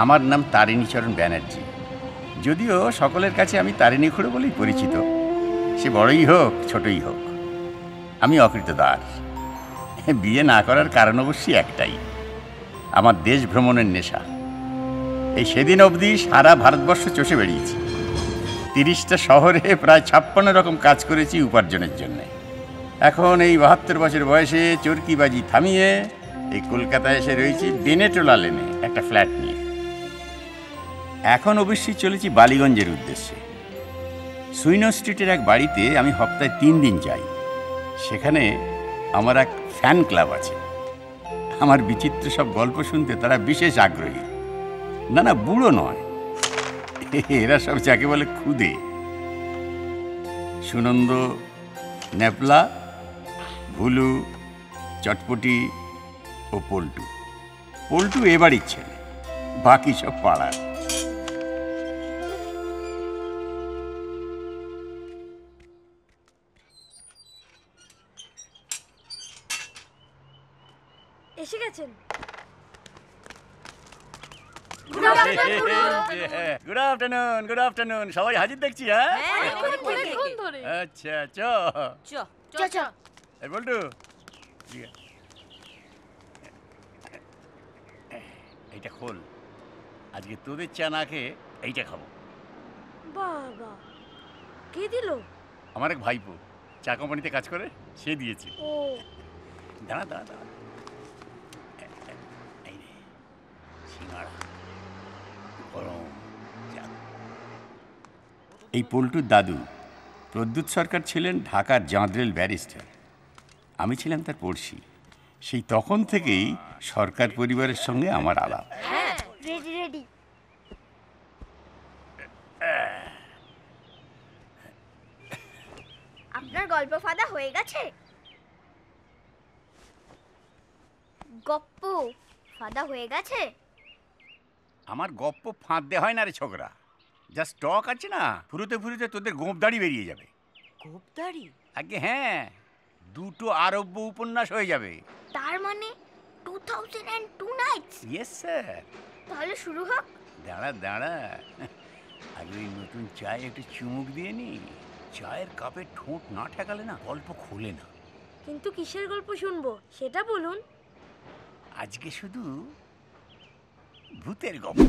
আমার নাম তারিণীচরণ ব্যানার্জি। যদিও সকলের কাছে আমি তারিণী খুড়ো বলেই পরিচিত, সে বড়ই হোক ছোটই হোক। আমি অকৃতদার। বিয়ে না করার কারণ অবশ্যই একটাই, আমার দেশ ভ্রমণের নেশা। এই সেদিন অবধি সারা ভারতবর্ষ চষে বেরিয়েছি। 30টা শহরে প্রায় 56 রকম কাজ করেছি উপার্জনের জন্যে। এখন এই 72 বছর বয়সে চরকিবাজি থামিয়ে এই কলকাতায় এসে রয়েছি বেনেটোলা লেনে একটা ফ্ল্যাট নিয়ে। এখন অবশ্যই চলেছি বালিগঞ্জের উদ্দেশ্যে। সুইনো স্ট্রিটের এক বাড়িতে আমি সপ্তাহে 3 দিন যাই। সেখানে আমার এক ফ্যান ক্লাব আছে। আমার বিচিত্র সব গল্প শুনতে তারা বিশেষ আগ্রহী। না না, বুড়ো নয়, এরা সব যাকে বলে খুদে। সুনন্দ, নেপলা, ভুলু, চটপটি ও পল্টু। পল্টু এ বাড়ির ছেলে, বাকি সব পাড়ার। এসে গেছেন। Good afternoon, good afternoon. সবাই হাজির দেখছি। হ্যাঁ, আচ্ছা, চ এই বল্টু, এইটা খোল। আজকে তোদের চা না খেয়ে এইটা খাবো। বাবা, কে দিল? আমার এক ভাইপো চা কোম্পানিতে কাজ করে, সে দিয়েছে। ও দাঁড়া দাঁড়া দাঁড়া, এই রে সিঙ্গাড়া গরম চা। এই পল্টুর দাদু প্রদ্যুৎ সরকার ছিলেন ঢাকার জেনারেল ব্যারিস্টার। আমি ছিলাম তার পড়শি। সেই তখন থেকেই সরকার পরিবারের সঙ্গে আমার আলাপ। হ্যাঁ, রেডি রেডি। আপনার গল্প ফাঁদা হয়ে গেছে? গপ্প ফাঁদা হয়ে গেছে? আমার গপ্প ফাঁদ দেওয়া হয় না রে ছোকরা। যা স্টক আছে না, ফুরুতে ফুরুতে তোদের গোঁপদাড়ি বেরিয়ে যাবে। গোপদারি? আগে হ্যাঁ, 2টো আরব্য উপন্যাস হয়ে যাবে। তার মানে 2002 নাইটস? Yes sir. তাহলে শুরু হোক। দাঁড়া দাঁড়া, আগে ওই নতুন চায়ে একটু চুমুক দিয়ে নি। চায়ের কাপে ঠোঁট না ঠেকালে না গল্প খোলে না। কিন্তু কিসের গল্প শুনবো সেটা বলুন। আজকে শুধু ভূতের গল্প।